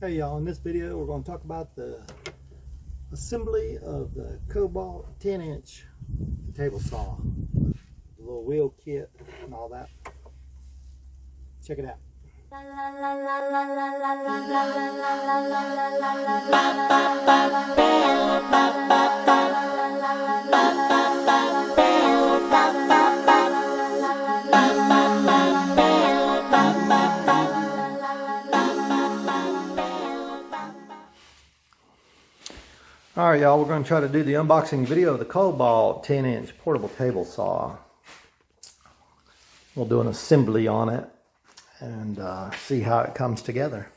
Hey y'all, in this video we're going to talk about the assembly of the Kobalt 10-inch table saw. The little wheel kit and all that. Check it out. Alright y'all, we're going to try to do the unboxing video of the Kobalt 10-inch portable table saw. We'll do an assembly on it and see how it comes together.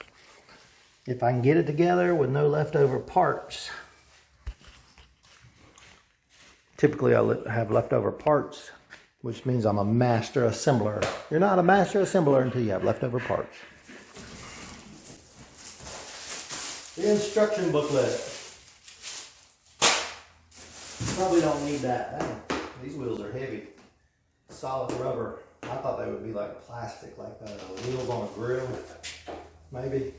If I can get it together with no leftover parts. Typically I have leftover parts, which means I'm a master assembler. You're not a master assembler until you have leftover parts. The instruction booklet. Probably don't need that. Dang, these wheels are heavy. Solid rubber. I thought they would be like plastic, like the wheels on a grill. Maybe.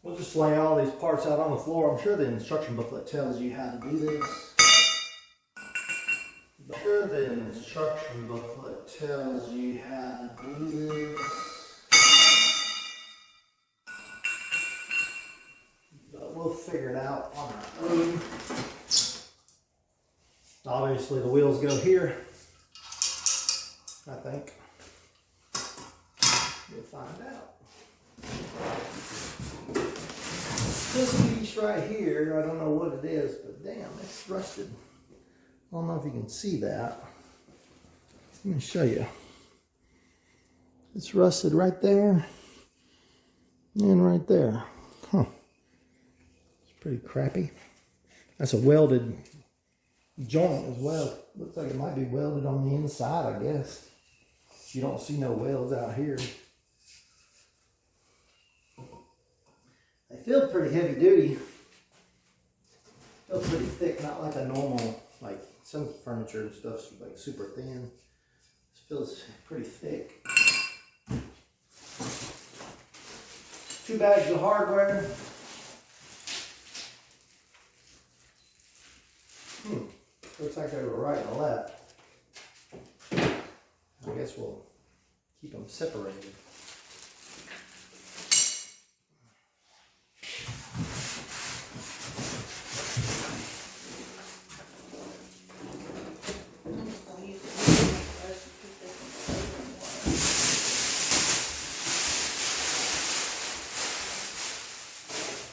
We'll just lay all these parts out on the floor. I'm sure the instruction booklet tells you how to do this. I'm sure the instruction booklet tells you how to do this. But we'll figure it out on our own. Obviously the wheels go here, I think. We'll find out. This piece right here, I don't know what it is, but damn, it's rusted. I don't know if you can see that. Let me show you. It's rusted right there and right there. Huh. It's pretty crappy. That's a welded joint as well. Looks like it might be welded on the inside, I guess. You don't see no welds out here. They feel pretty heavy duty. Feel pretty thick, not like a normal, like some furniture and stuff's like super thin. This feels pretty thick. 2 bags of hardware. Looks like they were right and left. I guess we'll keep them separated.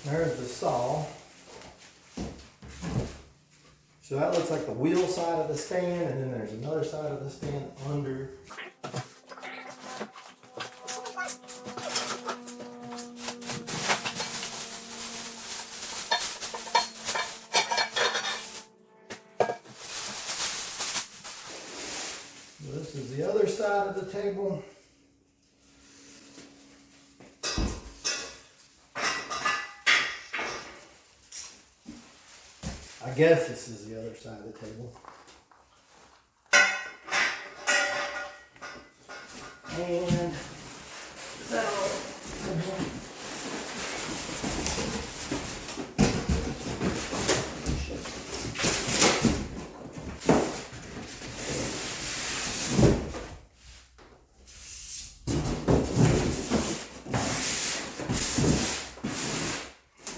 There's the saw. So that looks like the wheel side of the stand, and then there's another side of the stand under. This is the other side of the table. I guess this is the other side of the table. And so,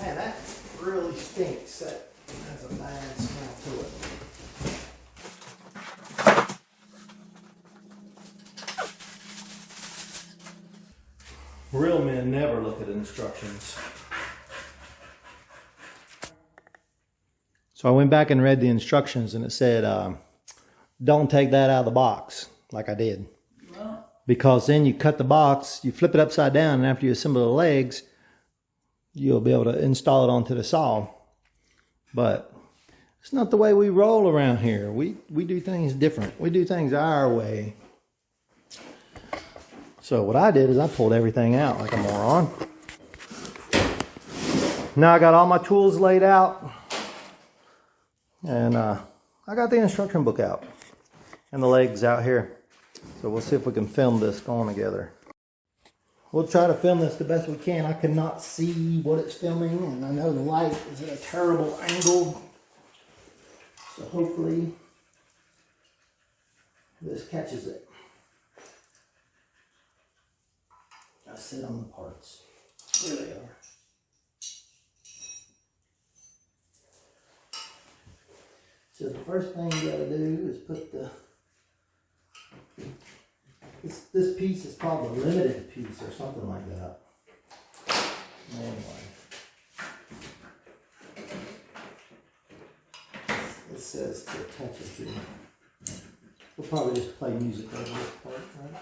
man, that really stinks. That has a bad smell to it. Real men never look at instructions. So I went back and read the instructions, and it said, don't take that out of the box, like I did. No. Because then you cut the box, you flip it upside down, and after you assemble the legs, you'll be able to install it onto the saw. But it's not the way we roll around here. We do things different. We do things our way. So what I did is I pulled everything out like a moron. Now I got all my tools laid out, and I got the instruction book out and the legs out here. So we'll see if we can film this going together. We'll try to film this the best we can. I cannot see what it's filming, and I know the light is at a terrible angle. So hopefully this catches it. I sit on the parts. There they are. So the first thing you gotta do is put the, this piece is called the limited piece or something like that. Anyway. It says to attach it to. We'll probably just play music over this part, right?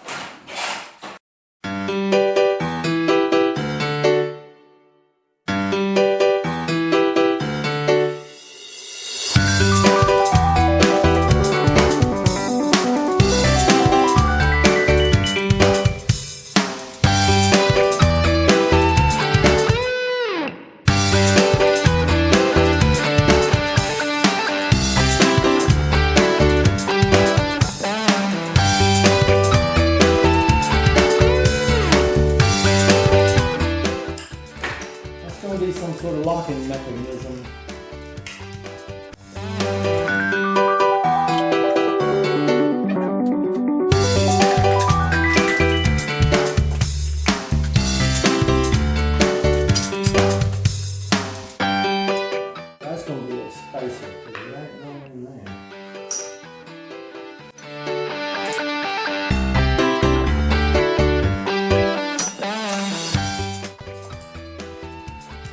Some sort of locking mechanism. That's going to be a spacer because it ain't going in there.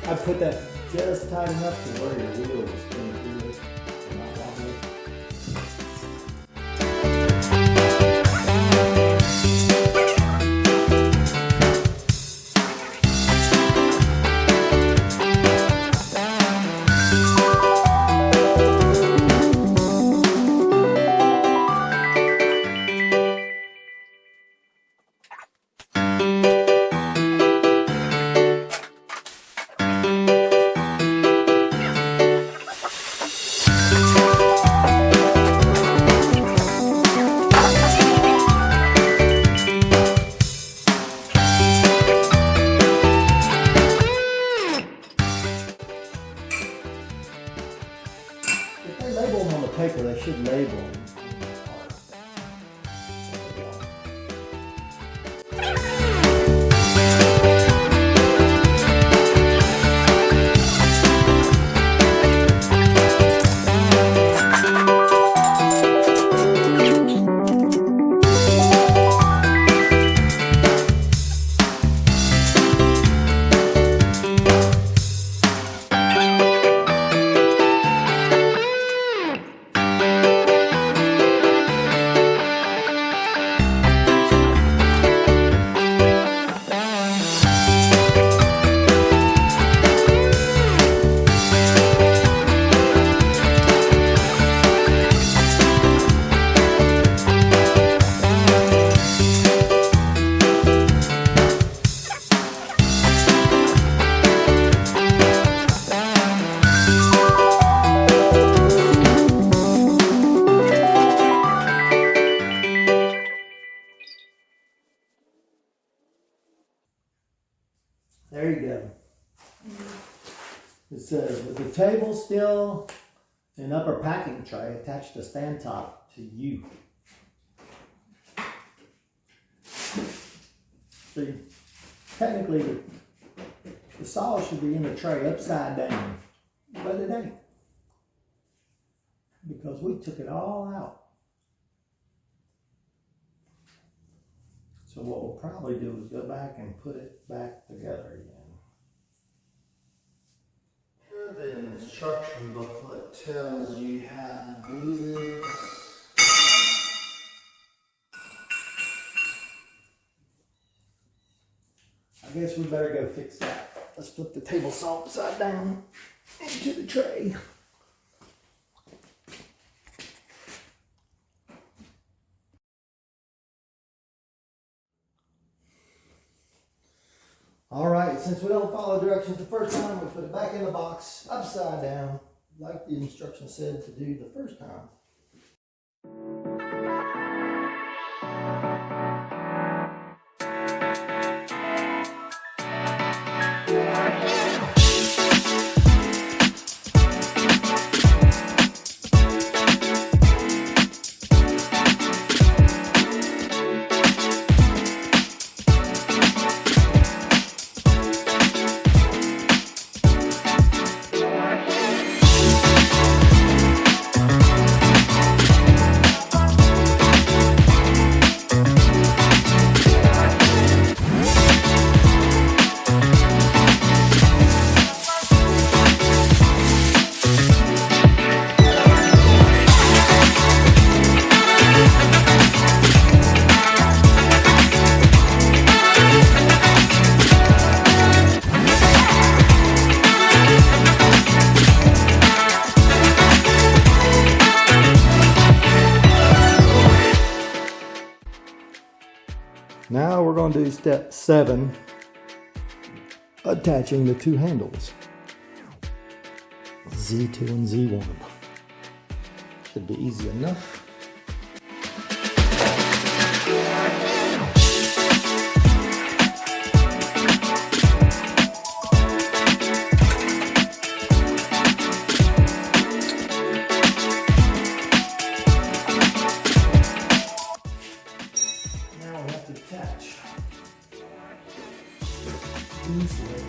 I put that just tight enough to where your wheel will spin through it and not wobble. If they label them on the paper, they should label them on the part. There you go. It says, with the table still and upper packing tray attached to stand top to you. See, technically the saw should be in the tray upside down, but it ain't. Because we took it all out. So what we'll probably do is go back and put it back together again. The instruction booklet tells you how to do this. I guess we better go fix that. Let's flip the table saw upside down into the tray. All right, since we don't follow directions the first time, we put it back in the box upside down, like the instructions said to do the first time. Now we're going to do step 7, attaching the 2 handles, Z2 and Z1. Should be easy enough. Attach these legs.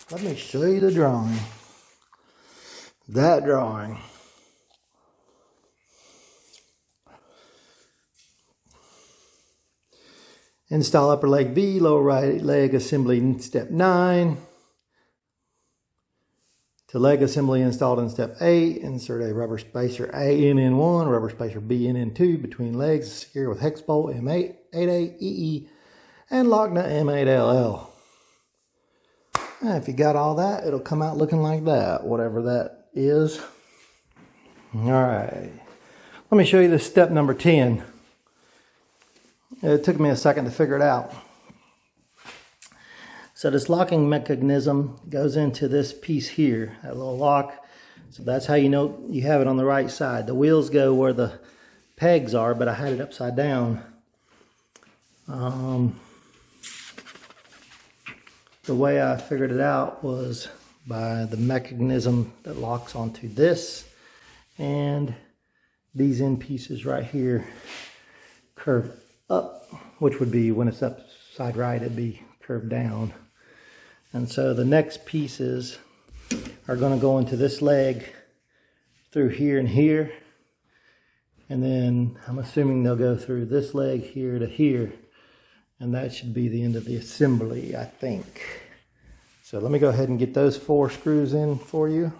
Let me show you the drawing. That drawing. Install upper leg V, lower right leg assembly step 9. To leg assembly installed in step 8, insert a rubber spacer A in N1, rubber spacer B in N2 between legs, secure with hex bolt M8, 8A, EE, and lock nut M8LL. If you got all that, it'll come out looking like that, whatever that is. All right, let me show you this step number 10. It took me a second to figure it out. So this locking mechanism goes into this piece here, that little lock. So that's how you know you have it on the right side. The wheels go where the pegs are, but I had it upside down. The way I figured it out was by the mechanism that locks onto this, and these end pieces right here curve up, which would be when it's upside right, it'd be curved down. And so the next pieces are going to go into this leg through here and here, and then I'm assuming they'll go through this leg here to here. And that should be the end of the assembly, I think. So let me go ahead and get those 4 screws in for you,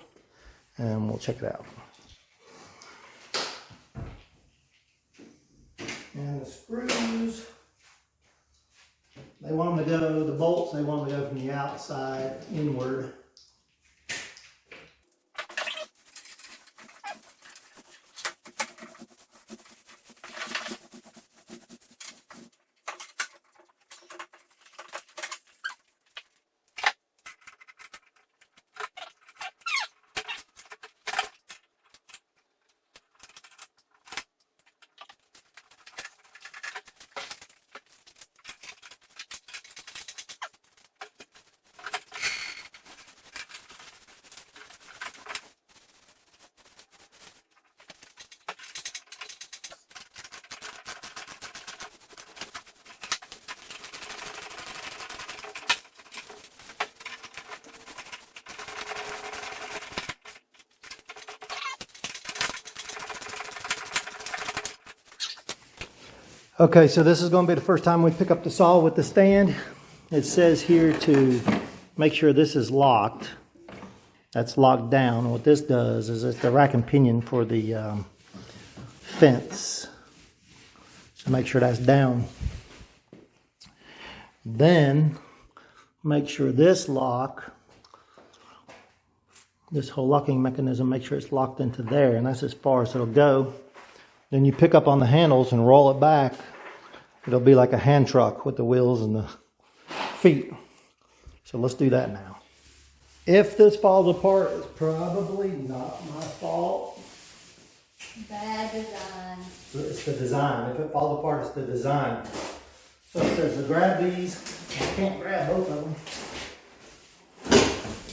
and we'll check it out. And the screws, they want them to go, the bolts, they want them to go from the outside inward. Okay, so this is going to be the first time we pick up the saw with the stand. It says here to make sure this is locked. That's locked down. What this does is it's the rack and pinion for the fence. So make sure that's down. Then make sure this lock, this whole locking mechanism, make sure it's locked into there, and that's as far as it'll go. Then you pick up on the handles and roll it back. It'll be like a hand truck with the wheels and the feet. So let's do that now. If this falls apart, it's probably not my fault. Bad design. It's the design. If it falls apart, it's the design. So it says to grab these. I can't grab both of them.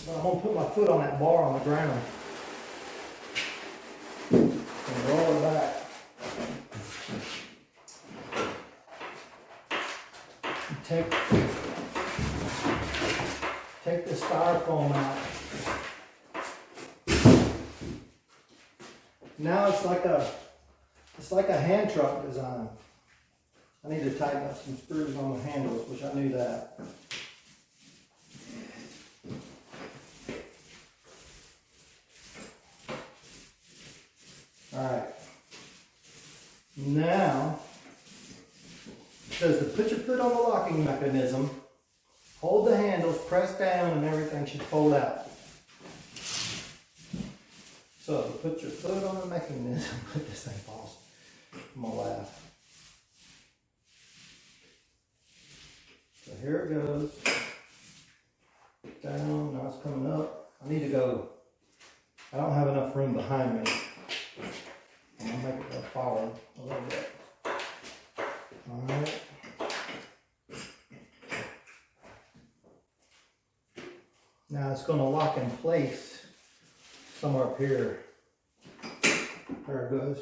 But I'm going to put my foot on that bar on the ground. And roll it back. Take the styrofoam out. Now it's like a hand truck design. I need to tighten up some screws on the handles, which I knew that. All right. Now, it says to put your foot on the locking mechanism, hold the handles, press down, and everything should fold out. So put your foot on the mechanism. This thing falls. I'm gonna laugh. So here it goes. Down, now it's coming up. I need to go. I don't have enough room behind me. I'm gonna make it go forward a little bit. All right. Now it's going to lock in place somewhere up here. There it goes.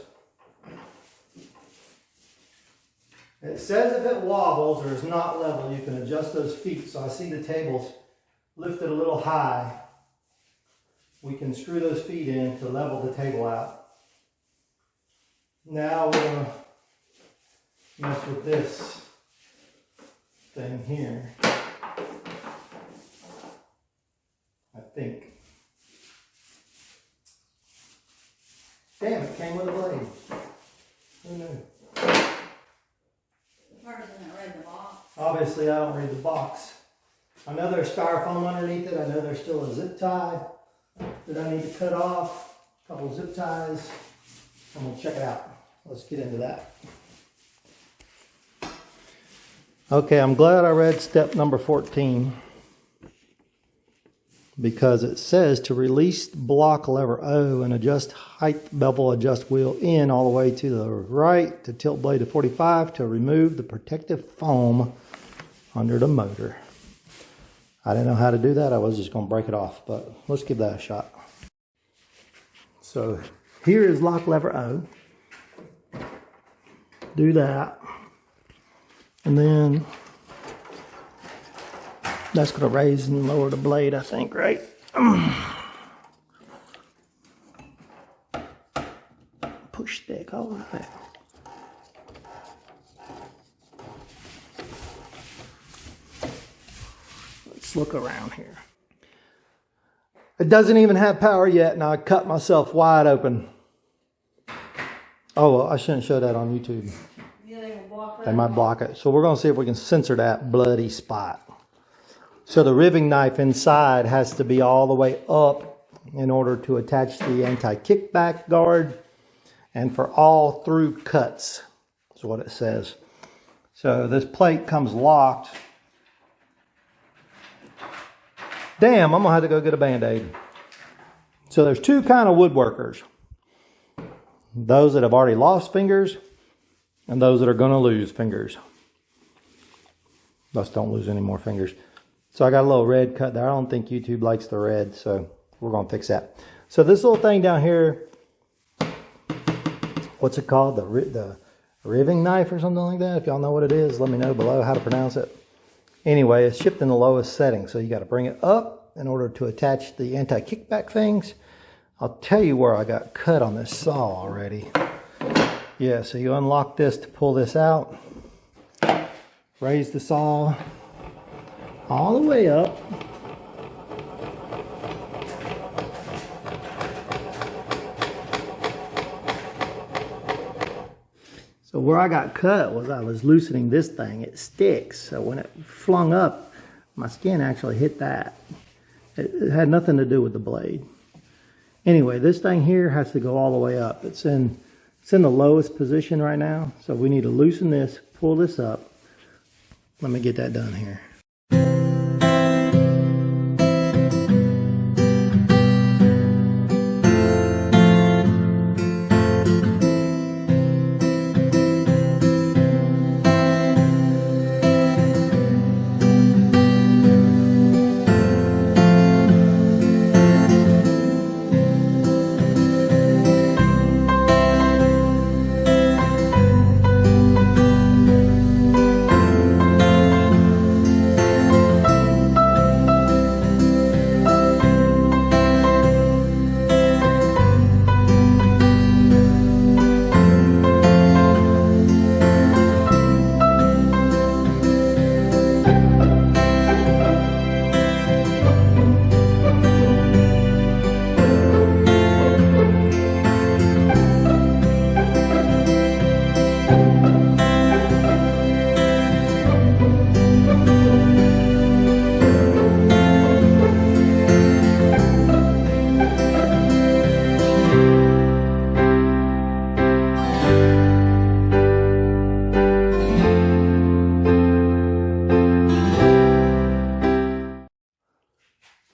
It says if it wobbles or is not level, you can adjust those feet. So I see the tables lifted a little high. We can screw those feet in to level the table out. Now we're going to mess with this thing here. I think. Damn, it came with a blade. Who knew? Part doesn't read the box. Obviously, I don't read the box. I know there's styrofoam underneath it. I know there's still a zip tie that I need to cut off. A couple zip ties. I'm going to check it out. Let's get into that. Okay, I'm glad I read step number 14. Because it says to release block lever O and adjust height bevel, adjust wheel in all the way to the right to tilt blade to 45 to remove the protective foam under the motor. I didn't know how to do that. I was just going to break it off, but let's give that a shot. So here is lock lever O. Do that. And then that's going to raise and lower the blade, I think, right? Push stick, all right. Let's look around here. It doesn't even have power yet, and I cut myself wide open. Oh, well, I shouldn't show that on YouTube. Yeah, they will block They might block it. So we're going to see if we can censor that bloody spot. So the riving knife inside has to be all the way up in order to attach the anti-kickback guard and for all through cuts is what it says. So this plate comes locked. Damn, I'm going to have to go get a Band-Aid. So there's two kind of woodworkers. Those that have already lost fingers and those that are going to lose fingers. Let's don't lose any more fingers. So I got a little red cut there. I don't think YouTube likes the red, so we're going to fix that. So this little thing down here, what's it called? The riving knife or something like that? If y'all know what it is, let me know below how to pronounce it. Anyway, it's shipped in the lowest setting, so you got to bring it up in order to attach the anti-kickback things. I'll tell you where I got cut on this saw already. Yeah, so you unlock this to pull this out. Raise the saw all the way up. So where I got cut was I was loosening this thing. It sticks. So when it flung up, my skin actually hit that. It had nothing to do with the blade. Anyway, this thing here has to go all the way up. It's in the lowest position right now. So we need to loosen this, pull this up. Let me get that done here.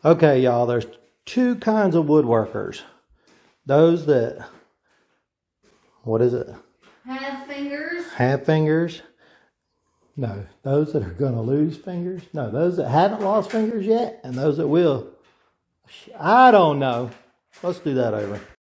Okay, y'all, there's two kinds of woodworkers. Those that, what is it? Have fingers. Have fingers. No, those that are going to lose fingers. No, those that haven't lost fingers yet and those that will. I don't know. Let's do that over.